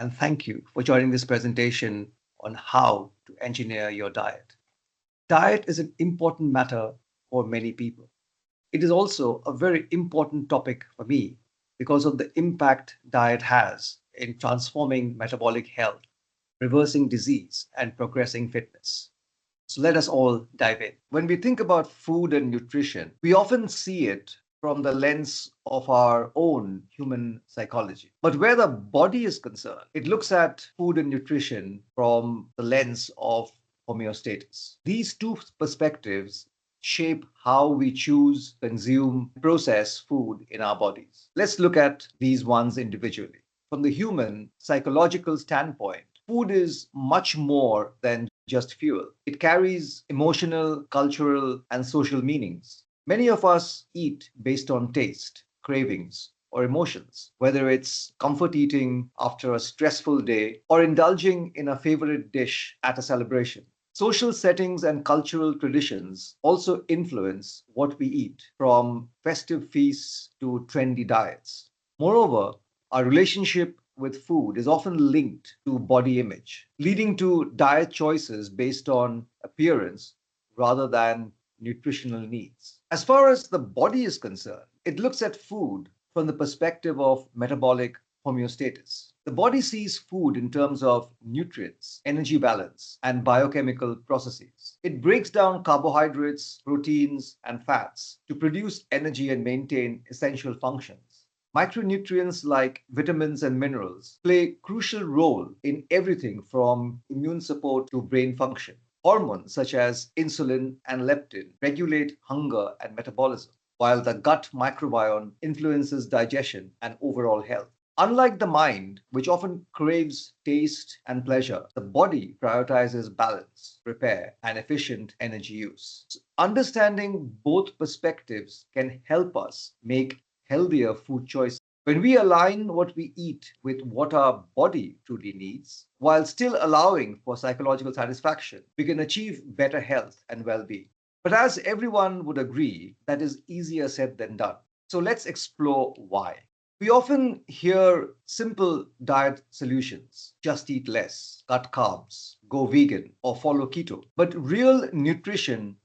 and thank you for joining this presentation on how to engineer your diet. Diet is an important matter for many people. It is also a very important topic for me because of the impact diet has in transforming metabolic health, reversing disease, and progressing fitness. So let us all dive in. When we think about food and nutrition, we often see it from the lens of our own human psychology. But where the body is concerned, it looks at food and nutrition from the lens of homeostasis. These two perspectives shape how we choose, consume, process food in our bodies. Let's look at these ones individually. From the human psychological standpoint, food is much more than just fuel. It carries emotional, cultural, and social meanings. Many of us eat based on taste, cravings, or emotions, whether it's comfort eating after a stressful day or indulging in a favorite dish at a celebration. Social settings and cultural traditions also influence what we eat, from festive feasts to trendy diets. Moreover, our relationship with food is often linked to body image, leading to diet choices based on appearance rather than nutritional needs. As far as the body is concerned, it looks at food from the perspective of metabolic homeostasis. The body sees food in terms of nutrients, energy balance, and biochemical processes. It breaks down carbohydrates, proteins, and fats to produce energy and maintain essential functions. Micronutrients like vitamins and minerals play a crucial role in everything from immune support to brain function. Hormones such as insulin and leptin regulate hunger and metabolism, while the gut microbiome influences digestion and overall health. Unlike the mind, which often craves taste and pleasure, the body prioritizes balance, repair, and efficient energy use. So understanding both perspectives can help us make healthier food choices. When we align what we eat with what our body truly needs, while still allowing for psychological satisfaction, we can achieve better health and well being. But as everyone would agree, that is easier said than done. So let's explore why. We often hear simple diet solutions: just eat less, cut carbs, go vegan, or follow keto. But real nutrition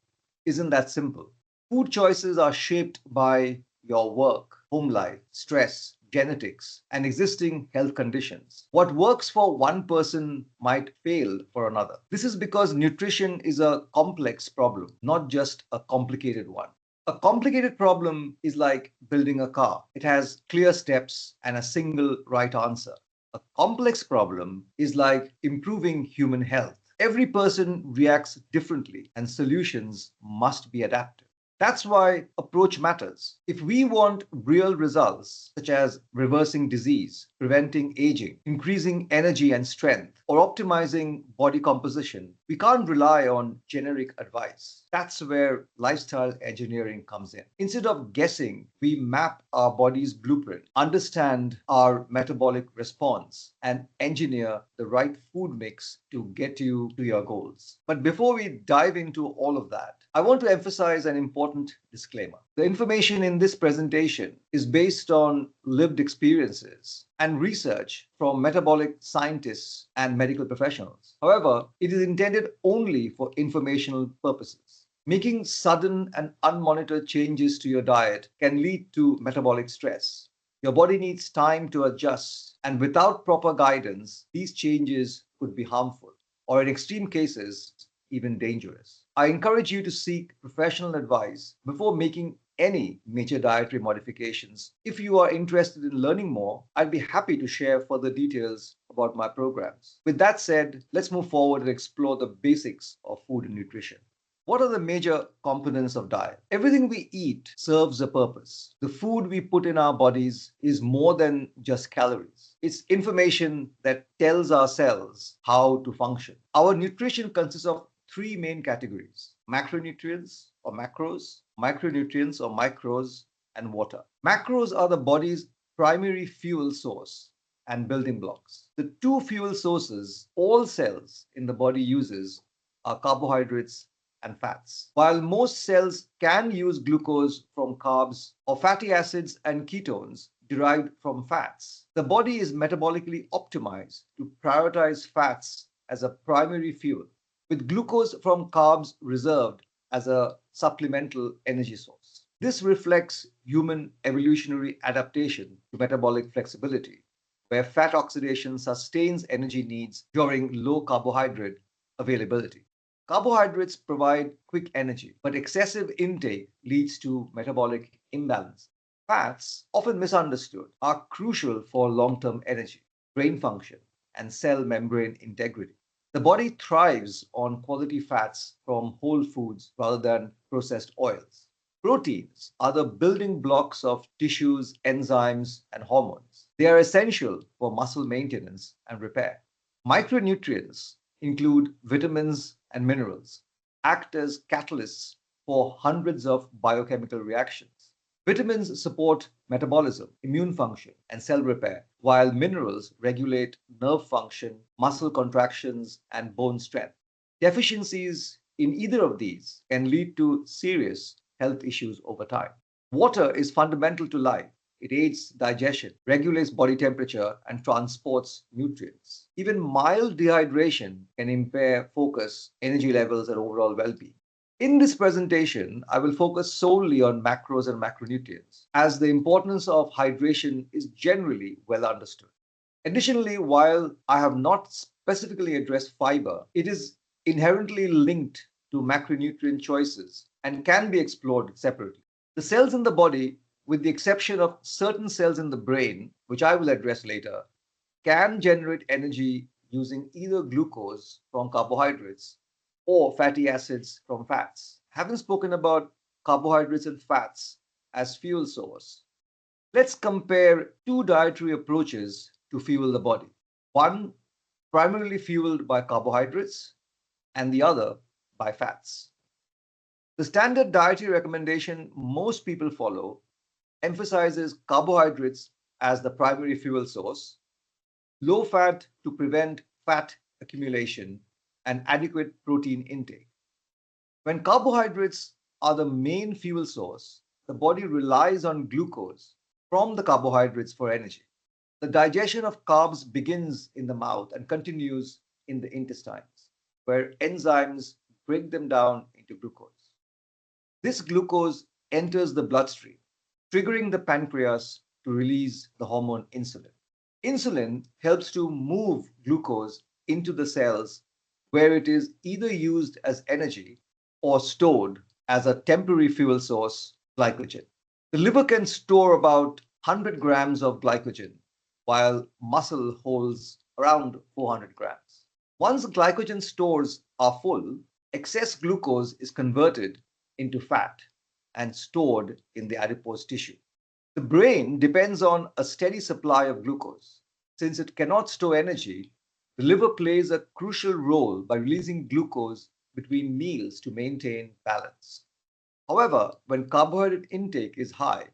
isn't that simple. Food choices are shaped by your work, home life, stress, genetics, and existing health conditions. What works for one person might fail for another. This is because nutrition is a complex problem, not just a complicated one. A complicated problem is like building a car. It has clear steps and a single right answer. A complex problem is like improving human health. Every person reacts differently, and solutions must be adapted. That's why approach matters. If we want real results, such as reversing disease, preventing aging, increasing energy and strength, or optimizing body composition, we can't rely on generic advice. That's where lifestyle engineering comes in. Instead of guessing, we map our body's blueprint, understand our metabolic response, and engineer the right food mix to get you to your goals. But before we dive into all of that, I want to emphasize an important disclaimer. The information in this presentation is based on lived experiences and research from metabolic scientists and medical professionals. However, it is intended only for informational purposes. Making sudden and unmonitored changes to your diet can lead to metabolic stress. Your body needs time to adjust, and without proper guidance, these changes could be harmful, or in extreme cases, even dangerous. I encourage you to seek professional advice before making any major dietary modifications. If you are interested in learning more, I'd be happy to share further details about my programs. With that said, let's move forward and explore the basics of food and nutrition. What are the major components of diet? Everything we eat serves a purpose. The food we put in our bodies is more than just calories. It's information that tells our cells how to function. Our nutrition consists of three main categories: macronutrients or macros, micronutrients or micros, and water. Macros are the body's primary fuel source and building blocks. The two fuel sources all cells in the body uses are carbohydrates and fats. While most cells can use glucose from carbs or fatty acids and ketones, derived from fats. The body is metabolically optimized to prioritize fats as a primary fuel, with glucose from carbs reserved as a supplemental energy source. This reflects human evolutionary adaptation to metabolic flexibility, where fat oxidation sustains energy needs during low carbohydrate availability. Carbohydrates provide quick energy, but excessive intake leads to metabolic imbalance. Fats, often misunderstood, are crucial for long term energy, brain function, and cell membrane integrity. The body thrives on quality fats from whole foods rather than processed oils. Proteins are the building blocks of tissues, enzymes, and hormones. They are essential for muscle maintenance and repair. Micronutrients include vitamins and minerals, act as catalysts for hundreds of biochemical reactions. Vitamins support metabolism, immune function, and cell repair, while minerals regulate nerve function, muscle contractions, and bone strength. Deficiencies in either of these can lead to serious health issues over time. Water is fundamental to life. It aids digestion, regulates body temperature, and transports nutrients. Even mild dehydration can impair focus, energy levels, and overall well being. In this presentation, I will focus solely on macros and macronutrients, as the importance of hydration is generally well understood. Additionally, while I have not specifically addressed fiber, it is inherently linked to macronutrient choices and can be explored separately. The cells in the body, with the exception of certain cells in the brain, which I will address later, can generate energy using either glucose from carbohydrates or fatty acids from fats. Having spoken about carbohydrates and fats as fuel source, let's compare two dietary approaches to fuel the body. One primarily fueled by carbohydrates and the other by fats. The standard dietary recommendation most people follow emphasizes carbohydrates as the primary fuel source, low fat to prevent fat accumulation, and adequate protein intake. When carbohydrates are the main fuel source, the body relies on glucose from the carbohydrates for energy. The digestion of carbs begins in the mouth and continues in the intestines, where enzymes break them down into glucose. This glucose enters the bloodstream, triggering the pancreas to release the hormone insulin. Insulin helps to move glucose into the cells where it is either used as energy or stored as a temporary fuel source, glycogen. The liver can store about 100 grams of glycogen, while muscle holds around 400 grams. Once glycogen stores are full, excess glucose is converted into fat and stored in the adipose tissue. The brain depends on a steady supply of glucose. Since it cannot store energy, the liver plays a crucial role by releasing glucose between meals to maintain balance. However, when carbohydrate intake is high,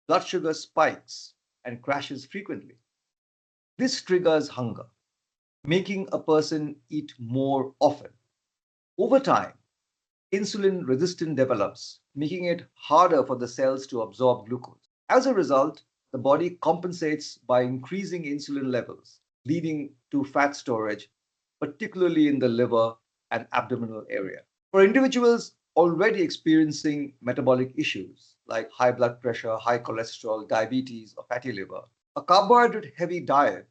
blood sugar spikes and crashes frequently. This triggers hunger, making a person eat more often. Over time, insulin resistance develops, making it harder for the cells to absorb glucose. As a result, the body compensates by increasing insulin levels, leading to fat storage, particularly in the liver and abdominal area. For individuals already experiencing metabolic issues like high blood pressure, high cholesterol, diabetes, or fatty liver, a carbohydrate heavy diet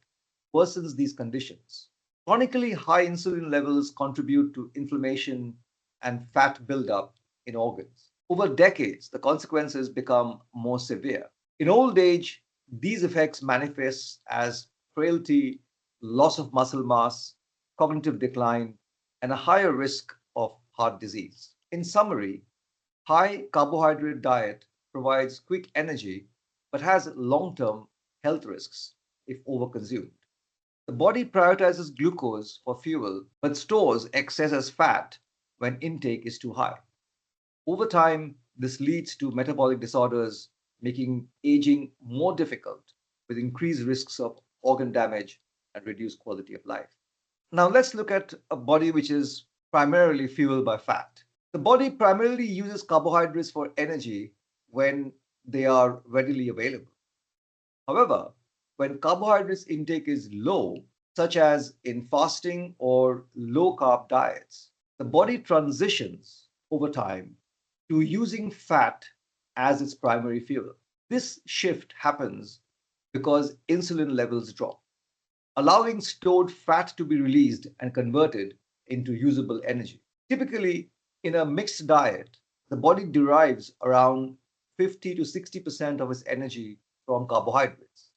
worsens these conditions. Chronically high insulin levels contribute to inflammation and fat buildup in organs. Over decades, the consequences become more severe. In old age, these effects manifest as frailty, loss of muscle mass, cognitive decline, and a higher risk of heart disease. In summary, high carbohydrate diet provides quick energy but has long-term health risks if overconsumed. The body prioritizes glucose for fuel but stores excess as fat when intake is too high. Over time, this leads to metabolic disorders, making aging more difficult with increased risks of organ damage and reduced quality of life. Now, let's look at a body which is primarily fueled by fat. The body primarily uses carbohydrates for energy when they are readily available. However, when carbohydrates intake is low, such as in fasting or low carb diets, the body transitions over time to using fat as its primary fuel. This shift happens because insulin levels drop, allowing stored fat to be released and converted into usable energy. Typically, in a mixed diet, the body derives around 50 to 60% of its energy from carbohydrates,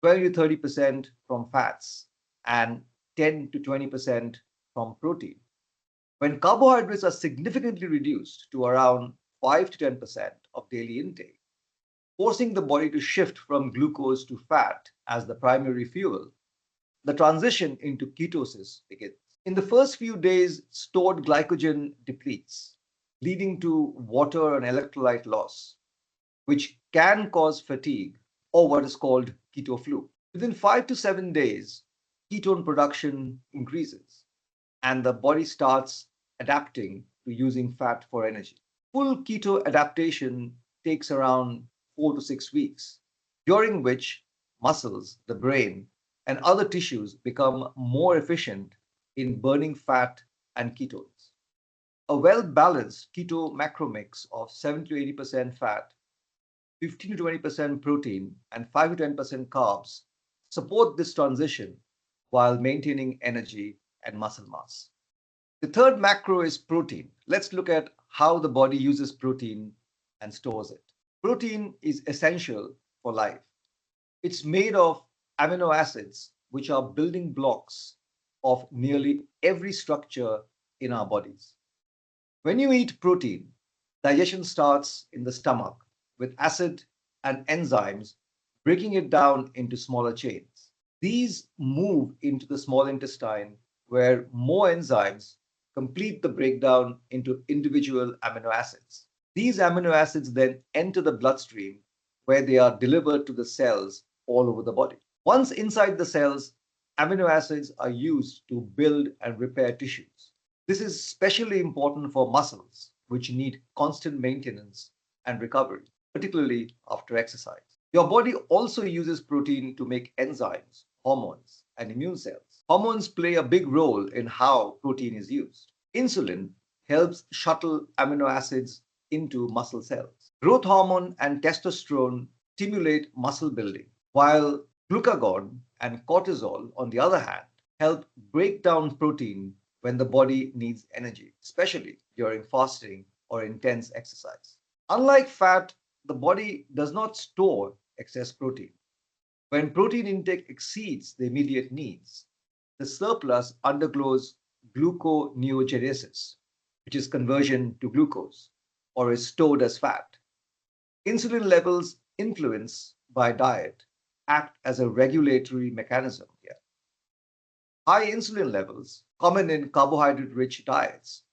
20 to 30% from fats, and 10 to 20% from protein. When carbohydrates are significantly reduced to around 5 to 10% of daily intake, forcing the body to shift from glucose to fat as the primary fuel, the transition into ketosis begins. In the first few days, stored glycogen depletes, leading to water and electrolyte loss, which can cause fatigue or what is called keto flu. Within 5 to 7 days, ketone production increases and the body starts adapting to using fat for energy. Full keto adaptation takes around 4 to 6 weeks, during which muscles, the brain, and other tissues become more efficient in burning fat and ketones. A well balanced keto macro mix of 70 to 80% fat, 15 to 20% protein, and 5 to 10% carbs support this transition while maintaining energy and muscle mass. The third macro is protein. Let's look at how the body uses protein and stores it. Protein is essential for life. It's made of amino acids, which are building blocks of nearly every structure in our bodies. When you eat protein, digestion starts in the stomach with acid and enzymes breaking it down into smaller chains. These move into the small intestine where more enzymes complete the breakdown into individual amino acids. These amino acids then enter the bloodstream where they are delivered to the cells all over the body. Once inside the cells, amino acids are used to build and repair tissues. This is especially important for muscles, which need constant maintenance and recovery, particularly after exercise. Your body also uses protein to make enzymes, hormones, and immune cells. Hormones play a big role in how protein is used. Insulin helps shuttle amino acids into muscle cells. Growth hormone and testosterone stimulate muscle building, while glucagon and cortisol, on the other hand, help break down protein when the body needs energy, especially during fasting or intense exercise. Unlike fat, the body does not store excess protein. When protein intake exceeds the immediate needs, the surplus undergoes gluconeogenesis, which is conversion to glucose, or is stored as fat. Insulin levels influenced by diet act as a regulatory mechanism here. High insulin levels, common in carbohydrate rich diets,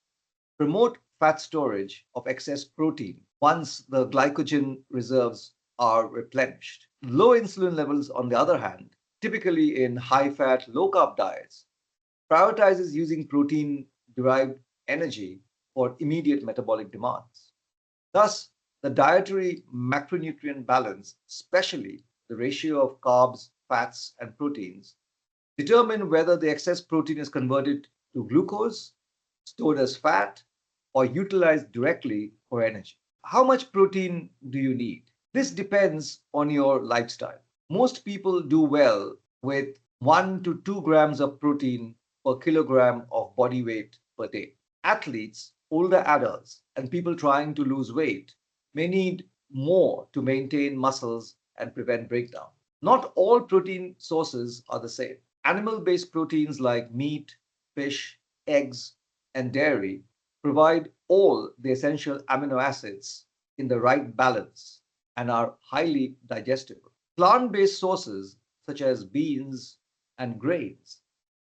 promote fat storage of excess protein once the glycogen reserves are replenished. Low insulin levels, on the other hand, typically in high fat, low carb diets, prioritizes using protein derived energy for immediate metabolic demands. Thus, the dietary macronutrient balance, especially the ratio of carbs, fats, and proteins, determine whether the excess protein is converted to glucose, stored as fat, or utilized directly for energy. How much protein do you need? This depends on your lifestyle. Most people do well with 1 to 2 grams of protein per kilogram of body weight per day. Athletes, older adults, and people trying to lose weight may need more to maintain muscles and prevent breakdown. Not all protein sources are the same. Animal based proteins like meat, fish, eggs, and dairy provide all the essential amino acids in the right balance and are highly digestible. Plant based sources such as beans and grains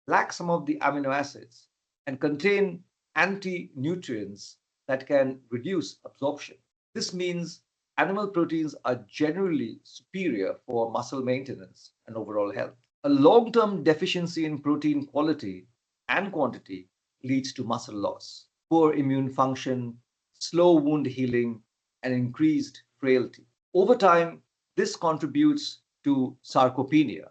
lack some of the amino acids and contain anti nutrients that can reduce absorption. This means animal proteins are generally superior for muscle maintenance and overall health. A long term deficiency in protein quality and quantity leads to muscle loss, poor immune function, slow wound healing, and increased frailty. Over time, this contributes to sarcopenia,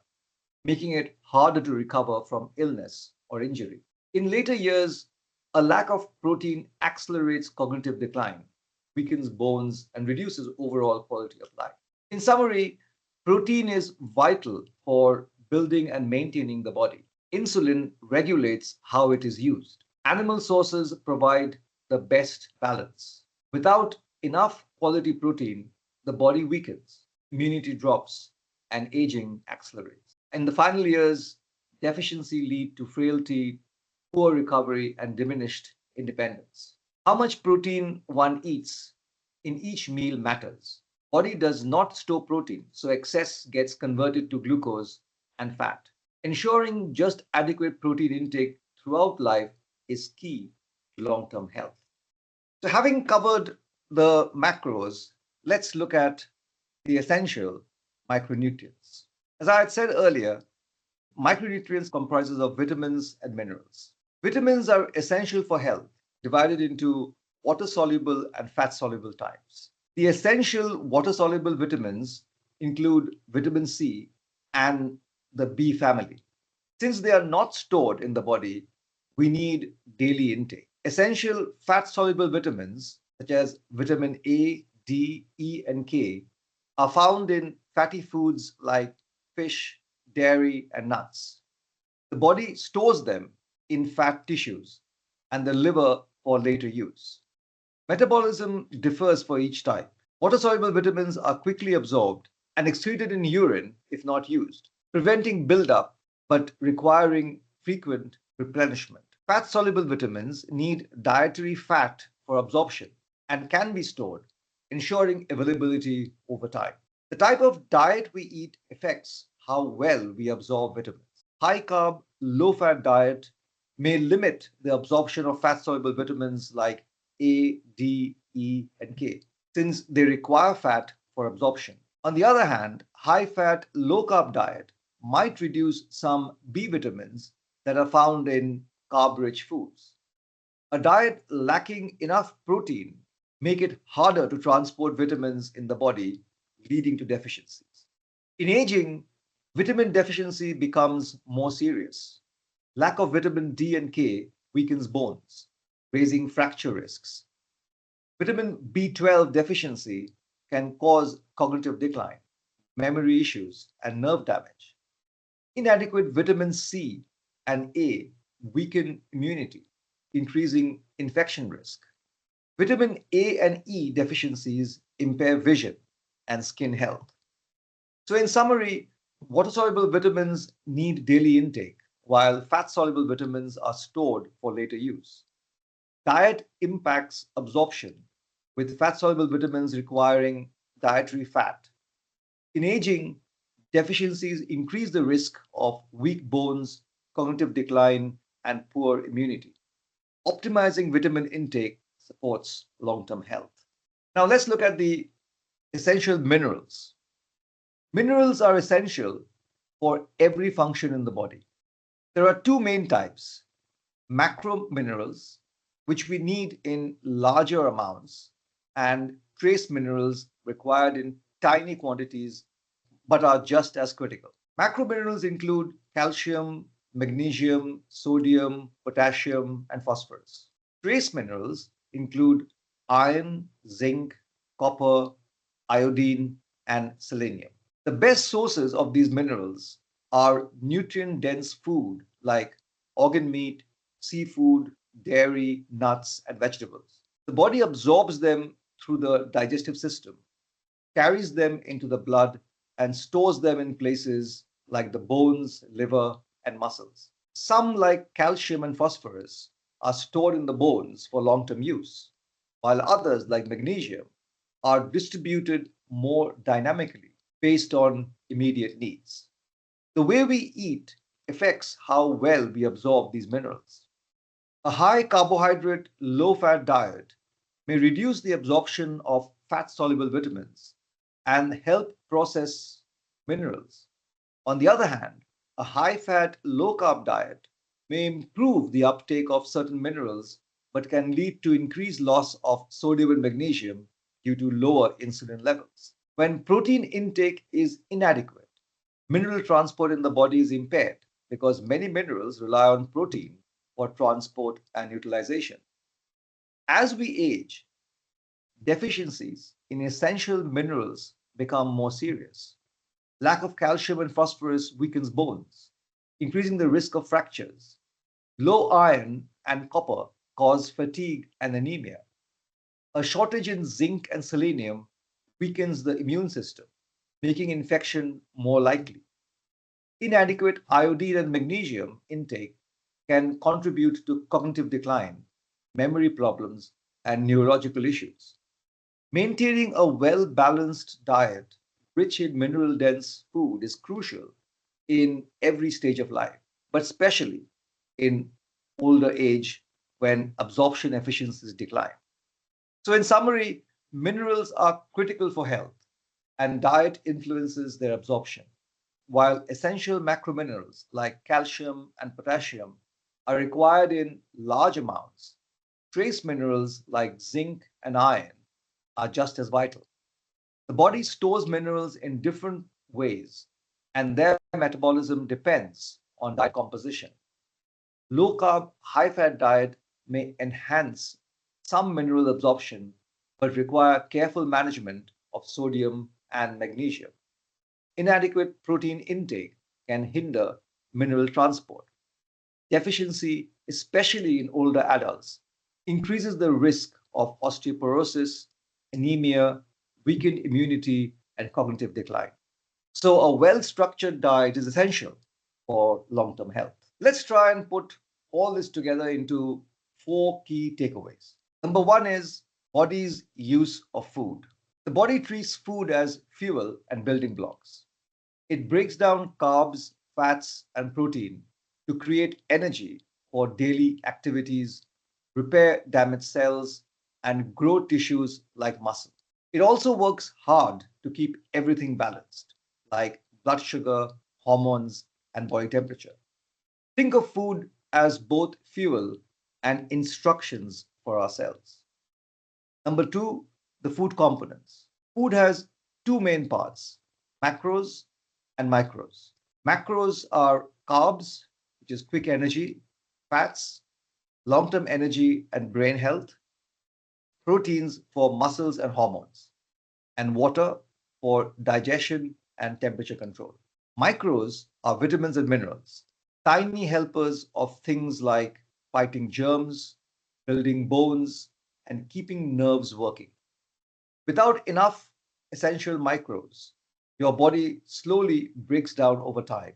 making it harder to recover from illness or injury. In later years, a lack of protein accelerates cognitive decline, weakens bones, and reduces overall quality of life. In summary, protein is vital for building and maintaining the body. Insulin regulates how it is used. Animal sources provide the best balance. Without enough quality protein, the body weakens, immunity drops, and aging accelerates. In the final years, deficiency lead to frailty, poor recovery, and diminished independence. How much protein one eats in each meal matters. Body does not store protein, so excess gets converted to glucose and fat. Ensuring just adequate protein intake throughout life is key to long-term health. So having covered the macros, let's look at the essential micronutrients. As I had said earlier, micronutrients comprises of vitamins and minerals. Vitamins are essential for health, divided into water-soluble and fat-soluble types. The essential water-soluble vitamins include vitamin C and the B family. Since they are not stored in the body, we need daily intake. Essential fat-soluble vitamins, such as vitamin A, D, E, and K, are found in fatty foods like fish, dairy, and nuts. The body stores them in fat tissues and the liver for later use. Metabolism differs for each type. Water-soluble vitamins are quickly absorbed and excreted in urine if not used, preventing buildup but requiring frequent replenishment. Fat-soluble vitamins need dietary fat for absorption and can be stored, ensuring availability over time. The type of diet we eat affects how well we absorb vitamins. High carb, low fat diet may limit the absorption of fat soluble vitamins like A, D, E, and K, since they require fat for absorption. On the other hand, high fat, low carb diet might reduce some B vitamins that are found in carb rich foods. A diet lacking enough protein make it harder to transport vitamins in the body, leading to deficiencies. In aging, vitamin deficiency becomes more serious. Lack of vitamin D and K weakens bones, raising fracture risks. Vitamin B12 deficiency can cause cognitive decline, memory issues, and nerve damage. Inadequate vitamin C and A weaken immunity, increasing infection risk. Vitamin A and E deficiencies impair vision and skin health. So, in summary, water soluble vitamins need daily intake, while fat soluble vitamins are stored for later use. Diet impacts absorption, with fat soluble vitamins requiring dietary fat. In aging, deficiencies increase the risk of weak bones, cognitive decline, and poor immunity. Optimizing vitamin intake supports long term health. Now, let's look at the essential minerals. Minerals are essential for every function in the body. There are two main types: macro minerals, which we need in larger amounts, and trace minerals required in tiny quantities but are just as critical. Macro minerals include calcium, magnesium, sodium, potassium, and phosphorus. Trace minerals include iron, zinc, copper, iodine, and selenium. The best sources of these minerals are nutrient dense food like organ meat, seafood, dairy, nuts, and vegetables. The body absorbs them through the digestive system, carries them into the blood, and stores them in places like the bones, liver, and muscles. Some, like calcium and phosphorus, are stored in the bones for long term use, while others, like magnesium, are distributed more dynamically based on immediate needs. The way we eat affects how well we absorb these minerals. A high carbohydrate, low fat diet may reduce the absorption of fat soluble vitamins and help process minerals. On the other hand, a high fat, low carb diet may improve the uptake of certain minerals but can lead to increased loss of sodium and magnesium due to lower insulin levels. When protein intake is inadequate, Mineral transport in the body is impaired because many minerals rely on protein for transport and utilization. As we age, deficiencies in essential minerals become more serious. Lack of calcium and phosphorus weakens bones, increasing the risk of fractures. Low iron and copper cause fatigue and anemia. A shortage in zinc and selenium weakens the immune system, making infection more likely. Inadequate iodine and magnesium intake can contribute to cognitive decline, memory problems, and neurological issues. Maintaining a well balanced diet rich in mineral dense food is crucial in every stage of life, but especially in older age when absorption efficiencies decline. So, in summary, minerals are critical for health, and diet influences their absorption, while essential macrominerals like calcium and potassium are required in large amounts. Trace minerals like zinc and iron are just as vital. The body stores minerals in different ways, and their metabolism depends on diet composition. Low carb, high fat diet may enhance some mineral absorption but require careful management of sodium and magnesium. Inadequate protein intake can hinder mineral transport. Deficiency, especially in older adults, increases the risk of osteoporosis, anemia, weakened immunity, and cognitive decline. So, a well structured diet is essential for long term health. Let's try and put all this together into four key takeaways. Number one is body's use of food. The body treats food as fuel and building blocks. It breaks down carbs, fats, and protein to create energy for daily activities, repair damaged cells, and grow tissues like muscle. It also works hard to keep everything balanced, like blood sugar, hormones, and body temperature. Think of food as both fuel and instructions for our cells. Number two, the food components. Food has two main parts: macros and micros. Macros are carbs, which is quick energy, fats, long term energy and brain health, proteins for muscles and hormones, and water for digestion and temperature control. Micros are vitamins and minerals, tiny helpers of things like fighting germs, building bones, and keeping nerves working. Without enough essential micros, your body slowly breaks down over time,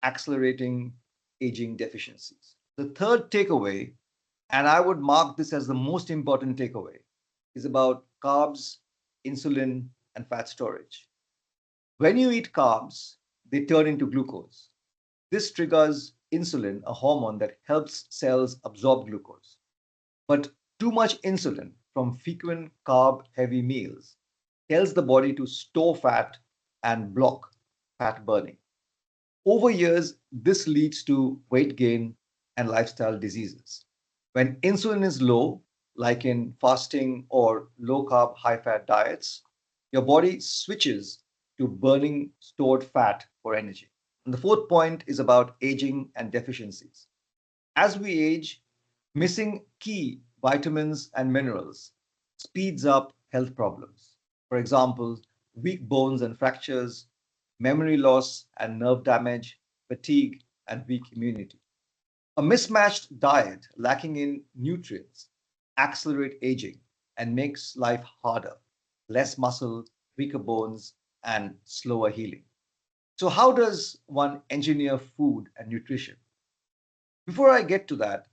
accelerating aging deficiencies. The third takeaway, and I would mark this as the most important takeaway, is about carbs, insulin, and fat storage. When you eat carbs, they turn into glucose. This triggers insulin, a hormone that helps cells absorb glucose. But too much insulin from frequent carb heavy meals tells the body to store fat and block fat burning. Over years, this leads to weight gain and lifestyle diseases. When insulin is low, like in fasting or low carb, high fat diets, your body switches to burning stored fat for energy. And the fourth point is about aging and deficiencies. As we age, missing key vitamins and minerals speeds up health problems. For example, weak bones and fractures, memory loss and nerve damage, fatigue, and weak immunity. A mismatched diet lacking in nutrients accelerate aging and makes life harder, less muscle, weaker bones, and slower healing. So, how does one engineer food and nutrition? Before I get to that,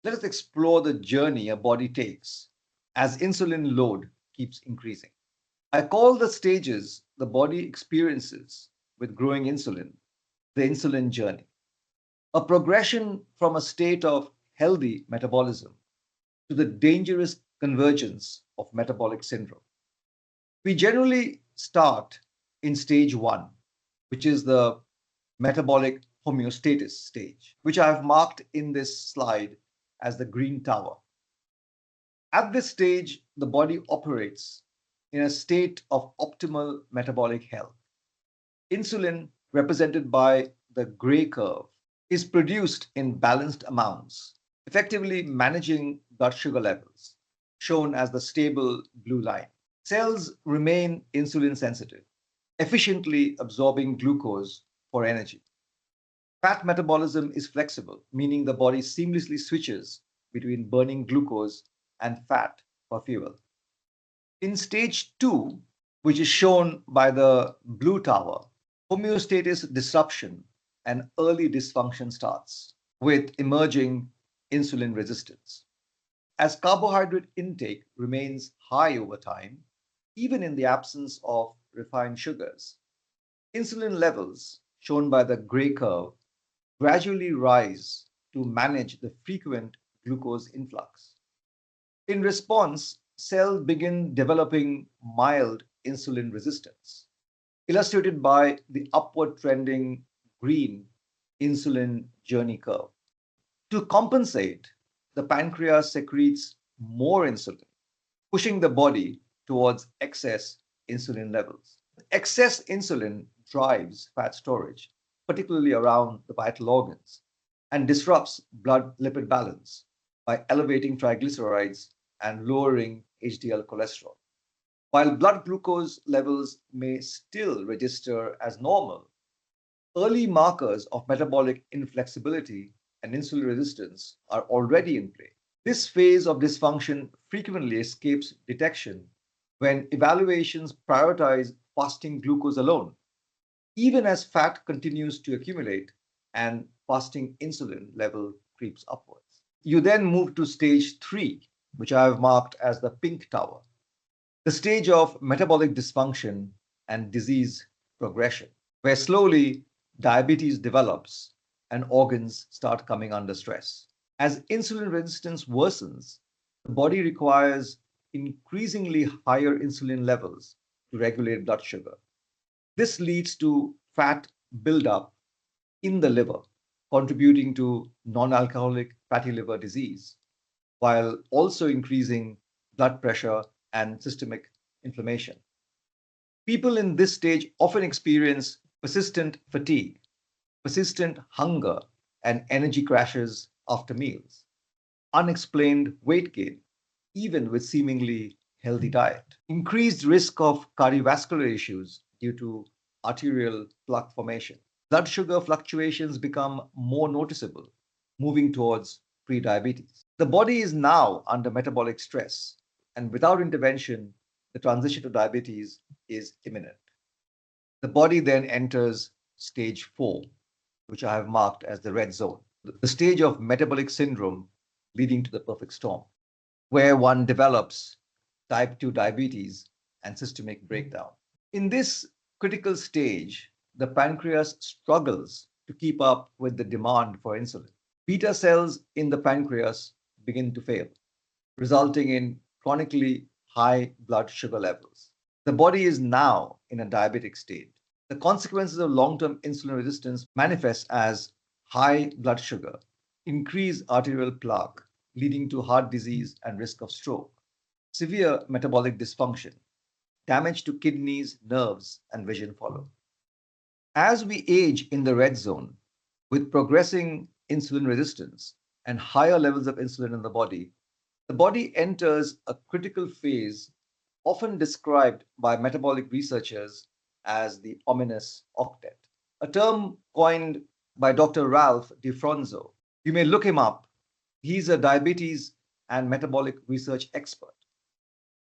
let us explore the journey a body takes as insulin load keeps increasing. I call the stages the body experiences with growing insulin the insulin journey, a progression from a state of healthy metabolism to the dangerous convergence of metabolic syndrome. We generally start in stage one, which is the metabolic homeostasis stage, which I have marked in this slide as the green tower. At this stage, the body operates in a state of optimal metabolic health. Insulin represented by the gray curve, is produced in balanced amounts, effectively managing blood sugar levels, shown as the stable blue line. Cells remain insulin sensitive, efficiently absorbing glucose for energy. Fat metabolism is flexible, meaning the body seamlessly switches between burning glucose and fat for fuel. In stage 2, which is shown by the blue tower, homeostasis disruption and early dysfunction starts with emerging insulin resistance. As carbohydrate intake remains high over time, even in the absence of refined sugars, insulin levels, shown by the gray curve, gradually rise to manage the frequent glucose influx. In response, cells begin developing mild insulin resistance, illustrated by the upward trending green insulin journey curve. To compensate, the pancreas secretes more insulin, pushing the body towards excess insulin levels. Excess insulin drives fat storage, particularly around the vital organs, and disrupts blood lipid balance by elevating triglycerides and lowering HDL cholesterol. While blood glucose levels may still register as normal, early markers of metabolic inflexibility and insulin resistance are already in play. This phase of dysfunction frequently escapes detection when evaluations prioritize fasting glucose alone, even as fat continues to accumulate and fasting insulin level creeps upwards. You then move to stage 3, which I have marked as the pink tower, the stage of metabolic dysfunction and disease progression, where slowly diabetes develops and organs start coming under stress. As insulin resistance worsens, the body requires increasingly higher insulin levels to regulate blood sugar. This leads to fat buildup in the liver, contributing to non alcoholic fatty liver disease, while also increasing blood pressure and systemic inflammation. People in this stage often experience persistent fatigue, persistent hunger, and energy crashes after meals, unexplained weight gain, even with seemingly healthy diet, increased risk of cardiovascular issues due to arterial plaque formation. Blood sugar fluctuations become more noticeable, moving towards prediabetes. The body is now under metabolic stress, and without intervention, the transition to diabetes is imminent. The body then enters stage 4, which I have marked as the red zone, the stage of metabolic syndrome leading to the perfect storm, where one develops type 2 diabetes and systemic breakdown. In this critical stage, the pancreas struggles to keep up with the demand for insulin. Beta cells in the pancreas begin to fail, resulting in chronically high blood sugar levels. The body is now in a diabetic state. The consequences of long term insulin resistance manifest as high blood sugar, increased arterial plaque, leading to heart disease and risk of stroke, severe metabolic dysfunction, damage to kidneys, nerves, and vision follow. As we age in the red zone, with progressing insulin resistance and higher levels of insulin in the body enters a critical phase often described by metabolic researchers as the ominous octet, a term coined by Dr. Ralf DeFronzo. You may look him up. He's a diabetes and metabolic research expert.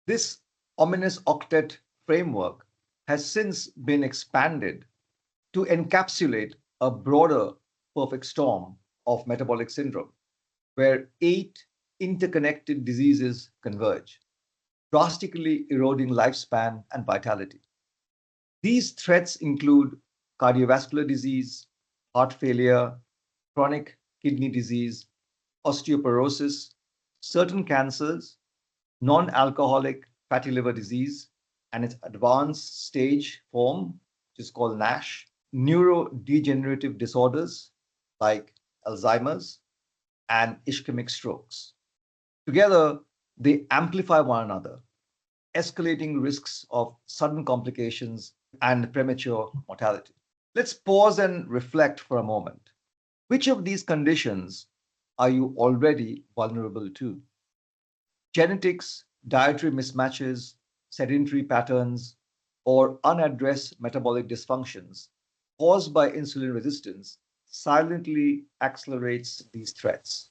This ominous octet framework has since been expanded to encapsulate a broader perfect storm of metabolic syndrome, where 8 interconnected diseases converge, drastically eroding lifespan and vitality. These threats include cardiovascular disease, heart failure, chronic kidney disease, osteoporosis, certain cancers, non alcoholic fatty liver disease, and its advanced stage form, which is called NASH, neurodegenerative disorders like Alzheimer's, and ischemic strokes. Together, they amplify one another, escalating risks of sudden complications and premature mortality. Let's pause and reflect for a moment. Which of these conditions are you already vulnerable to? Genetics, dietary mismatches, sedentary patterns, or unaddressed metabolic dysfunctions caused by insulin resistance silently accelerates these threats.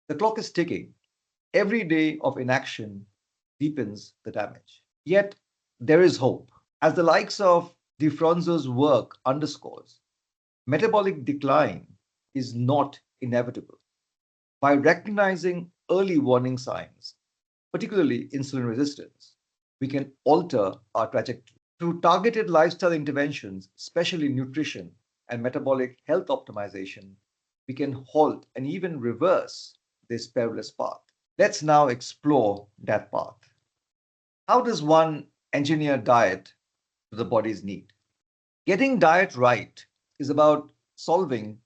The clock is ticking. Every day of inaction deepens the damage. Yet, there is hope. As the likes of DeFronzo's work underscores, metabolic decline is not inevitable. By recognizing early warning signs, particularly insulin resistance, we can alter our trajectory. Through targeted lifestyle interventions, especially nutrition and metabolic health optimization, we can halt and even reverse this perilous path. Let's now explore that path. How does one engineer diet to the body's need? Getting diet right is about solving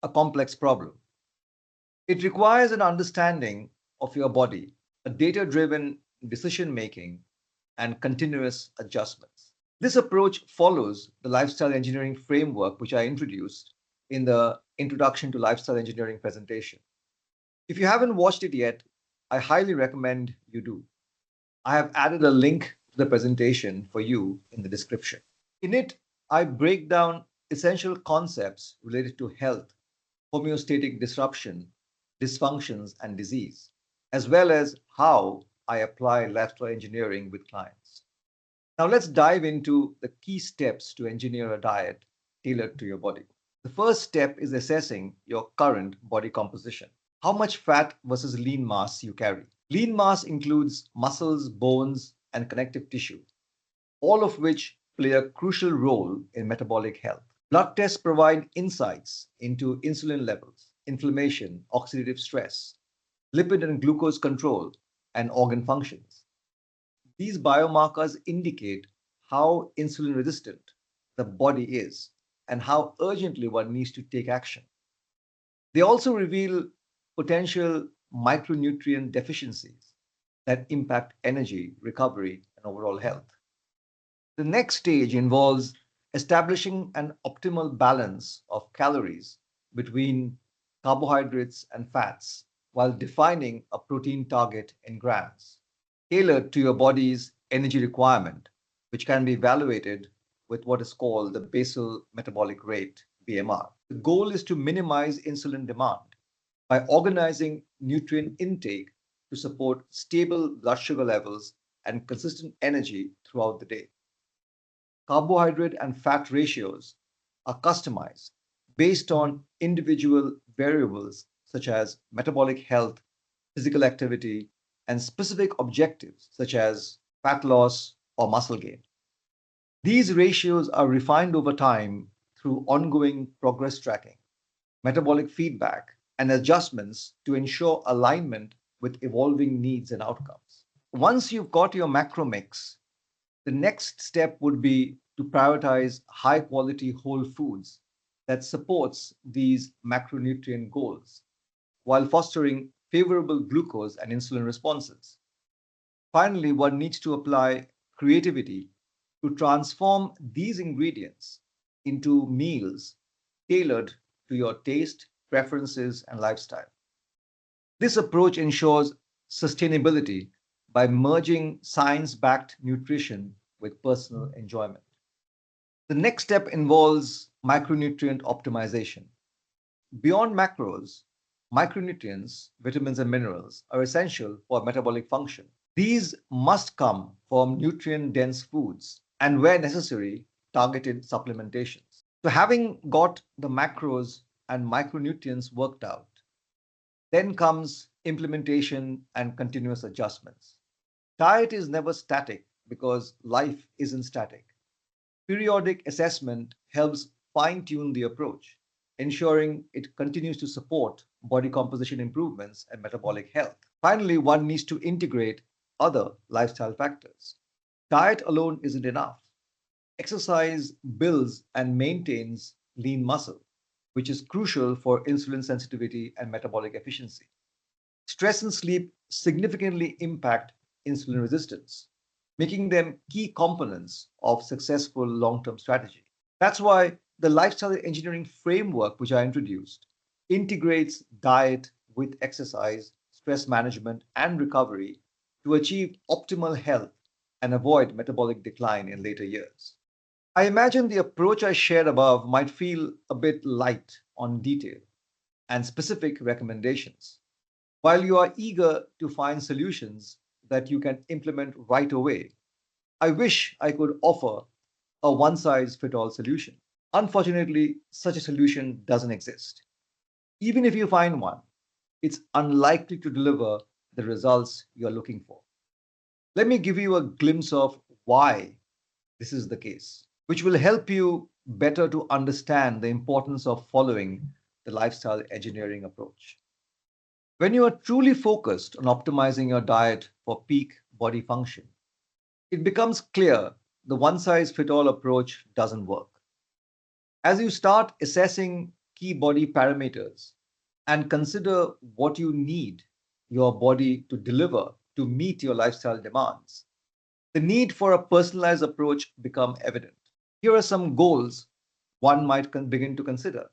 a complex problem. It requires an understanding of your body, a data driven decision making, and continuous adjustments. This approach follows the lifestyle engineering framework, which I introduced in the Introduction to Lifestyle Engineering presentation. If you haven't watched it yet, I highly recommend you do. I have added a link to the presentation for you in the description. In it, I break down essential concepts related to health, homeostatic disruption, dysfunctions, and disease, as well as how I apply lifestyle engineering with clients. Now, let's dive into the key steps to engineer a diet tailored to your body. The first step is assessing your current body composition. How much fat versus lean mass you carry. Lean mass includes muscles, bones, and connective tissue, all of which play a crucial role in metabolic health. Blood tests provide insights into insulin levels, inflammation, oxidative stress, lipid and glucose control, and organ functions. These biomarkers indicate how insulin resistant the body is and how urgently one needs to take action. They also reveal potential micronutrient deficiencies that impact energy, recovery, and overall health. The next stage involves establishing an optimal balance of calories between carbohydrates and fats while defining a protein target in grams, tailored to your body's energy requirement, which can be evaluated with what is called the basal metabolic rate, BMR. The goal is to minimize insulin demand by organizing nutrient intake to support stable blood sugar levels and consistent energy throughout the day. Carbohydrate and fat ratios are customized based on individual variables such as metabolic health, physical activity, and specific objectives such as fat loss or muscle gain. These ratios are refined over time through ongoing progress tracking, metabolic feedback, and adjustments to ensure alignment with evolving needs and outcomes. Once you've got your macro mix, the next step would be to prioritize high quality whole foods that supports these macronutrient goals while fostering favorable glucose and insulin responses. Finally, one needs to apply creativity to transform these ingredients into meals tailored to your taste, preferences, and lifestyle. This approach ensures sustainability by merging science backed nutrition with personal enjoyment. The next step involves micronutrient optimization. Beyond macros, micronutrients, vitamins, and minerals are essential for metabolic function. These must come from nutrient dense foods and, where necessary, targeted supplementations. So, having got the macros and micronutrients worked out, then comes implementation and continuous adjustments. Diet is never static because life isn't static. Periodic assessment helps fine tune the approach, ensuring it continues to support body composition improvements and metabolic health. Finally, one needs to integrate other lifestyle factors. Diet alone isn't enough. Exercise builds and maintains lean muscle, which is crucial for insulin sensitivity and metabolic efficiency. Stress and sleep significantly impact insulin resistance, making them key components of successful long term strategy. That's why The lifestyle engineering framework, which I introduced, integrates diet with exercise, stress management, and recovery to achieve optimal health and avoid metabolic decline in later years. I imagine the approach I shared above might feel a bit light on detail and specific recommendations. While you are eager to find solutions that you can implement right away, I wish I could offer a one size fit all solution. Unfortunately, such a solution doesn't exist. Even if you find one, it's unlikely to deliver the results you're looking for. Let me give you a glimpse of why this is the case, which will help you better to understand the importance of following the lifestyle engineering approach. When you are truly focused on optimizing your diet for peak body function, it becomes clear the one size fit all approach doesn't work. As you start assessing key body parameters and consider what you need your body to deliver to meet your lifestyle demands, the need for a personalized approach become evident. Here are some goals one might begin to consider: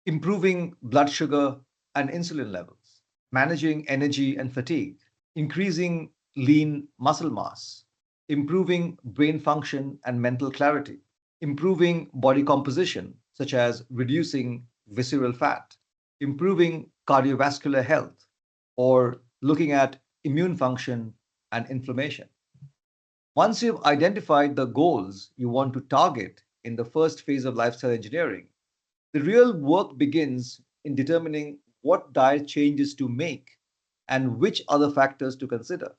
improving blood sugar and insulin levels, managing energy and fatigue, increasing lean muscle mass, improving brain function and mental clarity, improving body composition, such as reducing visceral fat, improving cardiovascular health, or looking at immune function and inflammation. Once you've identified the goals you want to target in the first phase of lifestyle engineering, the real work begins in determining what diet changes to make and which other factors to consider.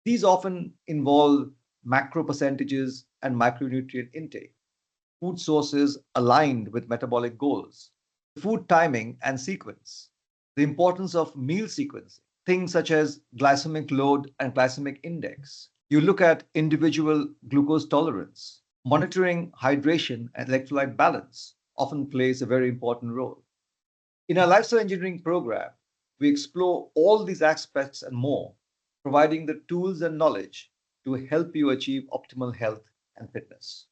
These often involve macro percentages and micronutrient intake, food sources aligned with metabolic goals, food timing and sequence, the importance of meal sequencing, things such as glycemic load and glycemic index. You look at individual glucose tolerance. Monitoring hydration and electrolyte balance often plays a very important role. In our lifestyle engineering program, we explore all these aspects and more, providing the tools and knowledge to help you achieve optimal health and fitness.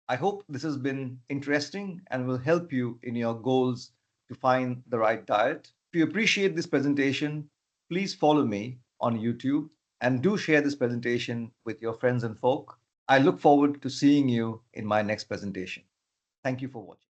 I hope this has been interesting and will help you in your goals to find the right diet. If you appreciate this presentation, please follow me on YouTube and do share this presentation with your friends and folk. I look forward to seeing you in my next presentation. Thank you for watching.